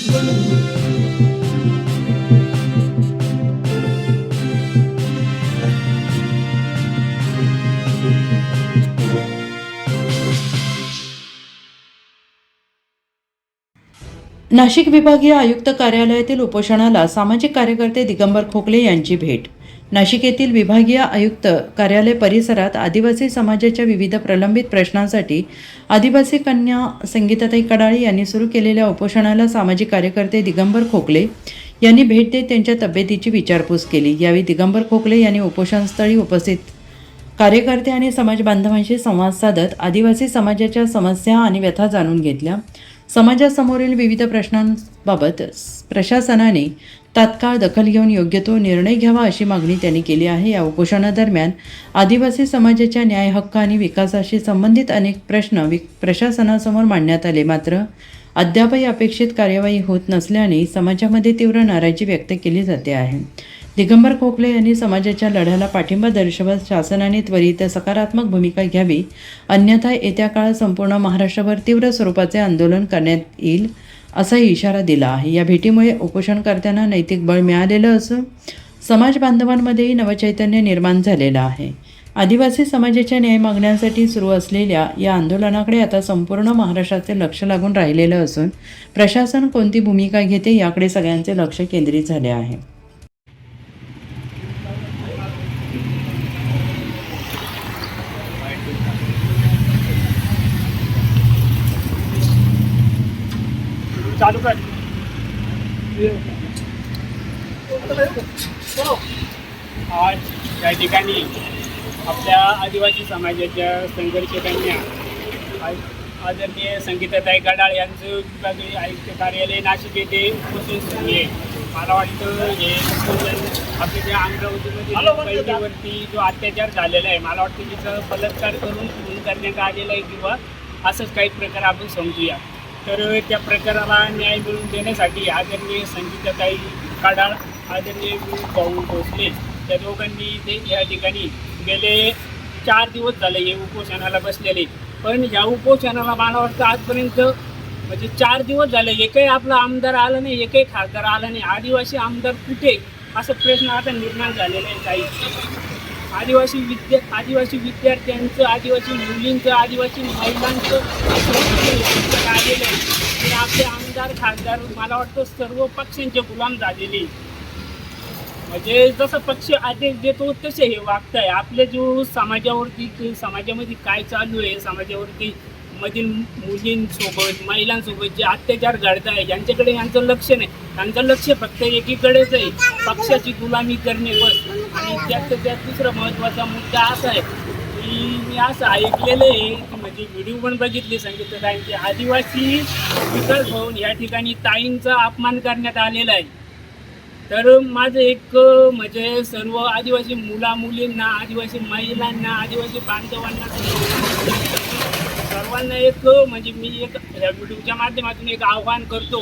नाशिक विभागीय आयुक्त कार्यालयातील उपोषणाला सामाजिक कार्यकर्ते दिगंबर खोकले यांची भेट. नाशिक येथील विभागीय आयुक्त कार्यालय परिसरात आदिवासी समाजाच्या विविध प्रलंबित प्रश्नांसाठी आदिवासी कन्या संगीताताई कडाळे यांनी सुरू केलेल्या उपोषणाला सामाजिक कार्यकर्ते दिगंबर खोकले यांनी भेट देत त्यांच्या तब्येतीची विचारपूस केली. यावेळी दिगंबर खोकले यांनी उपोषणस्थळी उपस्थित कार्यकर्ते आणि समाज बांधवांशी संवाद साधत आदिवासी समाजाच्या समस्या आणि व्यथा जाणून घेतल्या. समाजासमोरील विविध प्रश्नांबाबत प्रशासनाने तात्काळ दखल घेऊन योग्य तो निर्णय घ्यावा अशी मागणी त्यांनी केली आहे. या उपोषणादरम्यान आदिवासी समाजाच्या न्याय, हक्क आणि विकासाशी संबंधित अनेक प्रश्न प्रशासनासमोर मांडण्यात आले. मात्र अद्यापही अपेक्षित कार्यवाही होत नसल्याने समाजामध्ये तीव्र नाराजी व्यक्त केली जाते आहे. दिगंबर खोकले यांनी समाजाच्या लढ्याला पाठिंबा दर्शवत शासनाने त्वरित सकारात्मक भूमिका घ्यावी, अन्यथा येत्या काळात संपूर्ण महाराष्ट्रभर तीव्र स्वरूपाचे आंदोलन करण्यात येईल असाही इशारा दिला आहे. या भेटीमुळे उपोषणकर्त्यांना नैतिक बळ मिळालेलं असून समाज बांधवांमध्येही नवचैतन्य निर्माण झालेलं आहे. आदिवासी समाजाच्या न्याय मागण्यांसाठी सुरू असलेल्या या आंदोलनाकडे आता संपूर्ण महाराष्ट्राचे लक्ष लागून राहिलेलं असून प्रशासन कोणती भूमिका घेते याकडे सगळ्यांचे लक्ष केंद्रित झाले आहे. चालू कर. आज या ठिकाणी आपल्या आदिवासी समाजाच्या संघर्ष कन्या आदरणीय संगीताताई कडाळे यांचं विभागीय आयुक्त कार्यालय नाशिक येथे उपोषण सुरू आहे. मला वाटतं हे आपल्या ज्या अमरावतीमध्ये महिलेवरती जो अत्याचार झालेला आहे, मला वाटतं तिचा बलात्कार करून खून करण्यात आलेला आहे किंवा असंच काही प्रकार आपण समजूया. तर त्या प्रकाराला न्याय मिळवून देण्यासाठी आदरणीय संगीताताई कडाळ, आदरणीय भाऊ भोसले त्या दोघांनी ते या ठिकाणी गेले 4 दिवस झाले हे उपोषणाला बसलेले. पण या उपोषणाला मला वाटतं आजपर्यंत म्हणजे 4 दिवस झाले एकही आपला आमदार आला नाही, एकही खासदार आला नाही. आदिवासी आमदार कुठे असा प्रश्न आता निर्माण झालेला आहे. काही आदिवासी विद्यार्थ्यांचं, आदिवासी मुलींचं, आदिवासी महिलांचं आलेलं आहे. आपले आमदार खासदार मला वाटतं सर्व पक्षांचे गुलाम झालेले. म्हणजे जसं पक्ष आदेश देतो तसे हे वागत आहे. आपले जो समाजामध्ये काय चालू आहे, समाजावरती मधील मुलींसोबत महिलांसोबत जे अत्याचार घडत आहे यांच्याकडे यांचं लक्ष नाही. त्यांचं लक्ष फक्त एकीकडेच आहे, पक्षाची गुलामी करणे बस. आणि त्यात दुसरा महत्त्वाचा मुद्दा असा आहे की मी असं ऐकलेलं आहे की म्हणजे व्हिडिओ पण बघितले संगीताताईंचे, आदिवासी विकास भवन या ठिकाणी ताईंचा अपमान करण्यात आलेला आहे. तर माझं एक म्हणजे सर्व आदिवासी मुलींना, आदिवासी महिलांना, आदिवासी बांधवांना सर्वांना एक म्हणजे मी एक ह्या व्हिडिओच्या माध्यमातून एक आव्हान करतो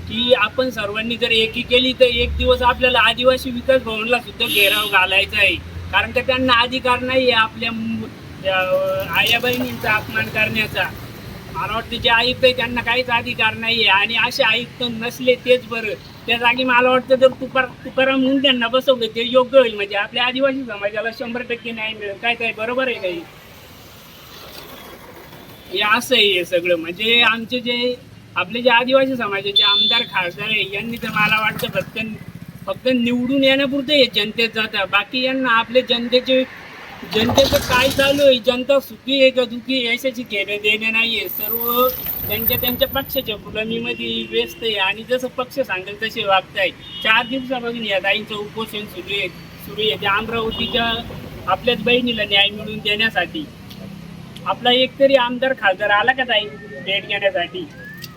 की आपण सर्वांनी जर एकी केली तर एक दिवस आपल्याला आदिवासी विकास भवनला सुद्धा घेराव घालायचा आहे. कारण का त्यांना अधिकार नाही आहे आपल्या आया बहिणींचा अपमान करण्याचा. मला वाटतं जे आयुक्त आहे त्यांना काहीच अधिकार नाही आहे. आणि असे आयुक्त नसले तेच बरं. त्या जागी मला वाटतं जर तुकाराम मुंडेंना बसवलं ते योग्य होईल. म्हणजे आपल्या आदिवासी समाजाला 100% न्याय मिळेल. काय बरोबर आहे काही? हे असं आहे हे सगळं. म्हणजे आमचे जे आपले जे आदिवासी समाजाचे आमदार खासदार आहे यांनी तर मला वाटतं फक्त निवडून येण्यापुरते हे जनतेत जातात. बाकी यांना आपले जनतेचं काय चालू आहे, जनता सुखी आहे का दुखी आहे याच्याची घेणं देणं नाही आहे. सर्व त्यांच्या पक्षाच्या गुलामीमध्ये व्यस्त आहे आणि जसं पक्ष सांगेल तसे वागत आहे. 4 दिवसापासून या ताईंचं उपोषण सुरू आहे. त्या अमरावतीच्या आपल्याच बहिणीला न्याय मिळवून देण्यासाठी. आपला एकतरी आमदार खासदार आला का ताई भेट घेण्यासाठी?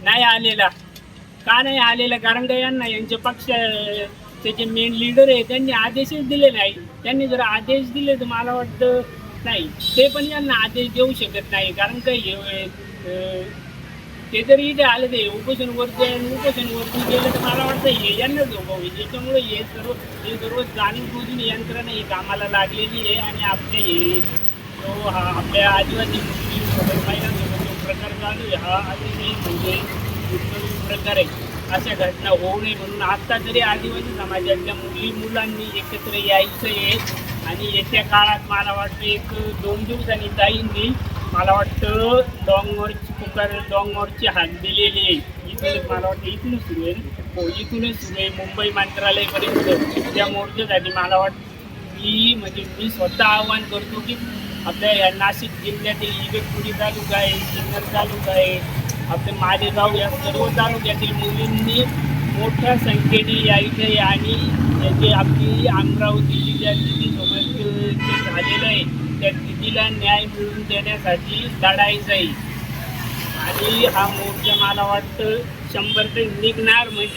नाही आलेला. का नाही आलेला? कारण का यांच्या पक्षाचे जे मेन लीडर आहे त्यांनी आदेशच दिले नाही. त्यांनी जर आदेश दिले तर मला वाटतं नाही ते पण यांना आदेश देऊ शकत नाही. कारण का ते जरी इथे आले ते उपोषणवरती गेलं तर मला वाटतं हे यांनाच धोका होईल. त्याच्यामुळे हे सर्व जाणीव यंत्रणा ही कामाला लागलेली आहे. आणि आपल्या आदिवासी महिलांसोबत जो प्रकार चालू आहे हा अतिशय म्हणजे प्रकार आहे. अशा घटना होऊ नये म्हणून आत्ता तरी आदिवासी समाजातल्या मुलांनी एकत्र यायचं आहे. आणि येत्या काळात मला वाटतं 1-2 दिवसांनी ताईंनी मला वाटतं डॉंगमोरची हाक दिलेली आहे. इथूनच मला वाटतं इथूनच सुरू आहे. हो, इथूनच सुरू आहे मुंबई मंत्रालयापर्यंत. त्या मोर्चासाठी मला वाटतं मी स्वतः आवाहन करतो की आपल्या या नाशिक जिल्ह्यातील इगतपुरी तालुका आहे, सिन्नर तालुका आहे, आपले मालेगाव या सर्व तालुक्यातील मुलींनी मोठ्या संख्येने यायचं आहे. आणि जे आपली अमरावती जिल्ह्यात तिथीसोबत जे झालेलं आहे त्या तिथीला न्याय मिळवून देण्यासाठी लढायचं आहे. आणि हा मोर्चा मला वाटतं 100% निघणार म्हणजे